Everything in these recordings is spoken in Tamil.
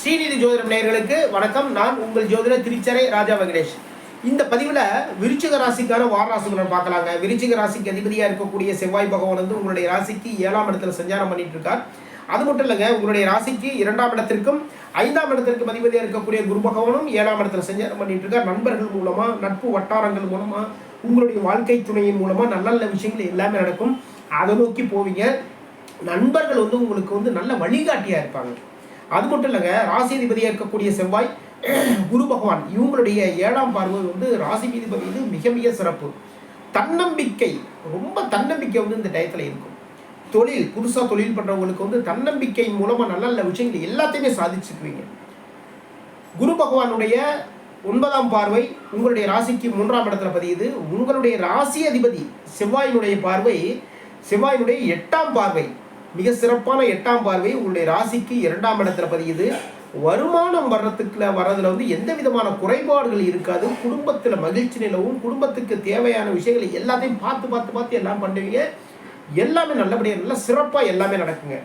ஸ்ரீநிதி ஜோதிடம் நேயர்களுக்கு வணக்கம். நான் உங்கள் ஜோதிடர் திருச்சரை ராஜா வெங்கடேஷ். இந்த பதிவில் விருச்சிக ராசிக்கான வார ராசிகளை பார்க்கலாங்க. விருச்சிக ராசிக்கு அதிபதியாக இருக்கக்கூடிய செவ்வாய் பகவான் வந்து உங்களுடைய ராசிக்கு 7ஆம் இடத்துல சஞ்சாரம் பண்ணிட்டு இருக்கார். அது மட்டும் இல்லைங்க, உங்களுடைய ராசிக்கு 2ஆம் இடத்திற்கும் 5ஆம் இடத்திற்கும் அதிபதியாக இருக்கக்கூடிய குரு பகவானும் 7ஆம் இடத்துல சஞ்சாரம் பண்ணிட்டு இருக்கார். நண்பர்கள் மூலமா, நட்பு வட்டாரங்கள் மூலமா, உங்களுடைய வாழ்க்கை துணையின் மூலமா நல்ல நல்ல விஷயங்கள் எல்லாமே நடக்கும். அதை நோக்கி போவீங்க. நண்பர்கள் வந்து உங்களுக்கு வந்து நல்ல வழிகாட்டியா இருப்பாங்க. அது மட்டும் இல்லைங்க, ராசிதிபதியாக இருக்கக்கூடிய செவ்வாய் குரு பகவான் இவங்களுடைய 7ஆம் பார்வை வந்து ராசிதிபதி இது மிக மிக சிறப்பு. தன்னம்பிக்கை, ரொம்ப தன்னம்பிக்கை வந்து இந்த டயத்தில் இருக்கும். தொழில், புதுசாக தொழில் பண்ணுறவங்களுக்கு வந்து தன்னம்பிக்கை மூலமாக நல்ல நல்ல விஷயங்கள் எல்லாத்தையுமே சாதிச்சுக்குவீங்க. குரு பகவானுடைய 9ஆம் பார்வை உங்களுடைய ராசிக்கு 3ஆம் இடத்துல பதியுது. உங்களுடைய ராசி அதிபதி செவ்வாயினுடைய பார்வை, செவ்வாயினுடைய 8ஆம் பார்வை, மிக சிறப்பான 8ஆம் பார்வை உங்களுடைய ராசிக்கு 2ஆம் இடத்துல பதியுது. வருமானம் வர்றதுல வந்து எந்த விதமான குறைபாடுகள் இருக்காது. குடும்பத்தில் மகிழ்ச்சி நிலவும். குடும்பத்துக்கு தேவையான விஷயங்களை எல்லாத்தையும் பார்த்து எல்லாம் பண்ணுவீங்க. எல்லாமே நல்லபடியாக நல்ல சிறப்பாக எல்லாமே நடக்குங்க.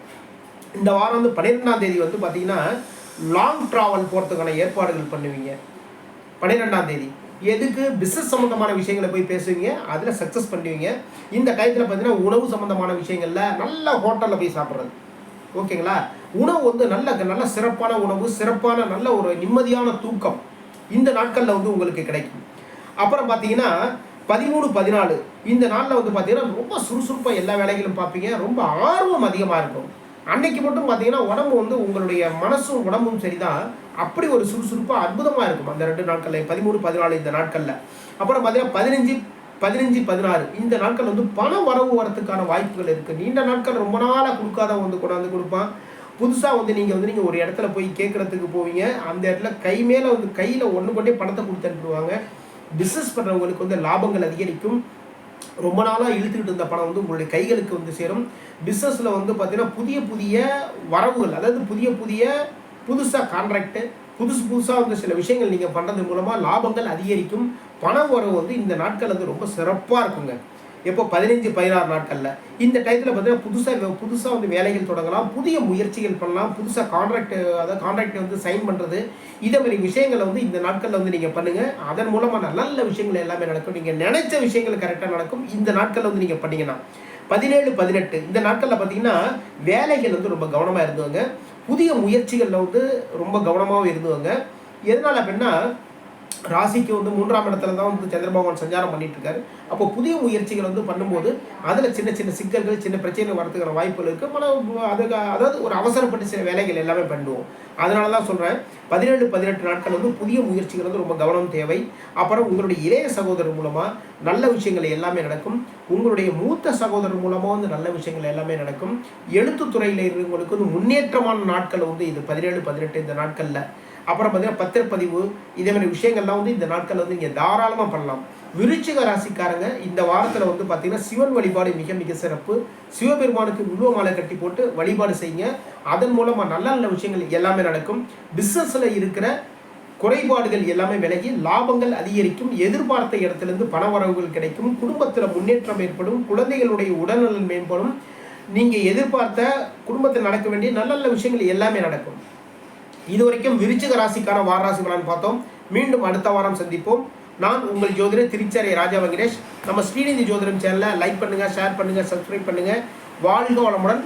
இந்த வாரம் வந்து 12ஆம் தேதி வந்து பார்த்தீங்கன்னா லாங் ட்ராவல் போகிறதுக்கான ஏற்பாடுகள் பண்ணுவீங்க. 12ஆம் தேதி எதுக்கு? பிஸ்னஸ் சம்மந்தமான விஷயங்களை போய் பேசுவீங்க, அதில் சக்ஸஸ் பண்ணுவீங்க. இந்த டயத்தில் பார்த்தீங்கன்னா உணவு சம்மந்தமான விஷயங்களில் நல்ல ஹோட்டலில் போய் சாப்பிட்றது, ஓகேங்களா? உணவு வந்து நல்ல சிறப்பான உணவு, சிறப்பான நல்ல ஒரு நிம்மதியான தூக்கம் இந்த நாட்களில் வந்து உங்களுக்கு கிடைக்கும். அப்புறம் பார்த்தீங்கன்னா 13, 14 இந்த நாளில் வந்து பார்த்தீங்கன்னா ரொம்ப சுறுசுறுப்பாக எல்லா வேலைகளும் பார்ப்பீங்க. ரொம்ப ஆர்வம் அதிகமாக இருக்கும். அன்னைக்கு மட்டும் பார்த்தீங்கன்னா உடம்பு வந்து உங்களுடைய மனசும் உடம்பும் சரிதான், அப்படி ஒரு சுறுசுறுப்பாக அற்புதமாக இருக்கும் அந்த 2 நாட்களில், 13, 14 இந்த நாட்களில். அப்புறம் பார்த்தீங்கன்னா 15, 16 இந்த நாட்கள் வந்து பண வரவு வரத்துக்கான வாய்ப்புகள் இருக்குது. நீண்ட நாட்கள் ரொம்ப நாளாக கொடுக்காத வந்து கொண்டாந்து கொடுப்பான். புதுசாக வந்து நீங்கள் ஒரு இடத்துல போய் கேட்குறதுக்கு போவீங்க. அந்த இடத்துல கை மேலே வந்து கையில் ஒன்று கொண்டே பணத்தை கொடுத்து அனுப்பிடுவாங்க. பிஸ்னஸ் பண்ணுறவங்களுக்கு வந்து லாபங்கள் அதிகரிக்கும். ரொம்ப நாளாக இழுத்துக்கிட்டு இருந்த பணம் வந்து உங்களுடைய கைகளுக்கு வந்து சேரும். பிஸ்னஸில் வந்து பார்த்தீங்கன்னா புதிய வரவுகள், அதாவது புதுசாக கான்ட்ராக்டு, புதுசாக வந்து சில விஷயங்கள் நீங்கள் பண்ணுறது மூலமாக லாபங்கள் அதிகரிக்கும். பண வரவு வந்து இந்த நாட்கள் வந்து ரொம்ப சிறப்பாக இருக்குங்க. எப்போ? 15, 16 நாட்களில். இந்த டயத்தில் பார்த்தீங்கன்னா புதுசாக வந்து வேலைகள் தொடங்கலாம், புதிய முயற்சிகள் பண்ணலாம், புதுசாக கான்ட்ராக்ட் வந்து சைன் பண்ணுறது, இதே மாதிரி விஷயங்களை வந்து இந்த நாட்களில் வந்து நீங்கள் பண்ணுங்கள். அதன் மூலமாக நல்ல விஷயங்கள் எல்லாமே நடக்கும். நீங்கள் நினைச்ச விஷயங்கள் கரெக்டாக நடக்கும் இந்த நாட்களில் வந்து நீங்கள் பண்ணிங்கன்னா. 17, 18 இந்த நாட்களில் பார்த்தீங்கன்னா வேலைகள் வந்து ரொம்ப கவனமாக இருந்துவாங்க. புதிய முயற்சிகளில் வந்து ரொம்ப கவனமாகவும் இருந்துவாங்க. எதனால் அப்படின்னா ராசிக்கு வந்து 3ஆம் இடத்துல தான் வந்து சந்திர பகவான் சஞ்சாரம் பண்ணிட்டு இருக்காரு. அப்போ புதிய முயற்சிகள் வந்து பண்ணும்போது அதில் சின்ன சிக்கல்கள், சின்ன பிரச்சனைகள் வரதுக்கான வாய்ப்புகள் இருக்குது. அதாவது ஒரு அவசரப்பட்டு சில வேலைகள் எல்லாமே பண்ணுவோம். அதனால தான் சொல்கிறேன், 17, 18 நாட்கள் வந்து புதிய முயற்சிகள் வந்து ரொம்ப கவனம் தேவை. அப்புறம் உங்களுடைய இளைய சகோதரர் மூலமாக நல்ல விஷயங்கள் எல்லாமே நடக்கும். உங்களுடைய மூத்த சகோதரர் மூலமாக வந்து நல்ல விஷயங்கள் எல்லாமே நடக்கும். எழுத்துத்துறையில் இருக்கிறவங்களுக்கு வந்து முன்னேற்றமான நாட்கள் வந்து இது 17, 18 இந்த நாட்களில். அப்புறம் பார்த்தீங்கன்னா பத்திரப்பதிவு, இதே மாதிரி விஷயங்கள்லாம் வந்து இந்த நாட்களில் வந்து நீங்கள் தாராளமாக பண்ணலாம். விருச்சிக ராசிக்காரங்க இந்த வாரத்தில் வந்து பார்த்தீங்கன்னா சிவன் வழிபாடு மிக மிக சிறப்பு. சிவபெருமானுக்கு வில்வ மாலை கட்டி போட்டு வழிபாடு செய்யுங்க. அதன் மூலமாக நல்ல நல்ல விஷயங்கள் எல்லாமே நடக்கும். பிஸ்னஸில் இருக்கிற குறைபாடுகள் எல்லாமே விலகி லாபங்கள் அதிகரிக்கும். எதிர்பார்த்த இடத்துலேருந்து பண வரவுகள் கிடைக்கும். குடும்பத்தில் முன்னேற்றம் ஏற்படும். குழந்தைகளுடைய உடல்நலன் மேம்படும். நீங்கள் எதிர்பார்த்த குடும்பத்தில் நடக்க வேண்டிய நல்ல நல்ல விஷயங்கள் எல்லாமே நடக்கும். இதுவரைக்கும் விருச்சிக ராசிக்கான வார ராசி பலன் பார்த்தோம். மீண்டும் அடுத்த வாரம் சந்திப்போம். நான் உங்கள் ஜோதிடர் திருச்சரை ராஜா வெங்கடேஷ். நம்ம ஸ்ரீநிதி ஜோதிடம் சேனலை லைக் பண்ணுங்கள், ஷேர் பண்ணுங்கள், சப்ஸ்கிரைப் பண்ணுங்கள். வாழ்க வளமுடன்.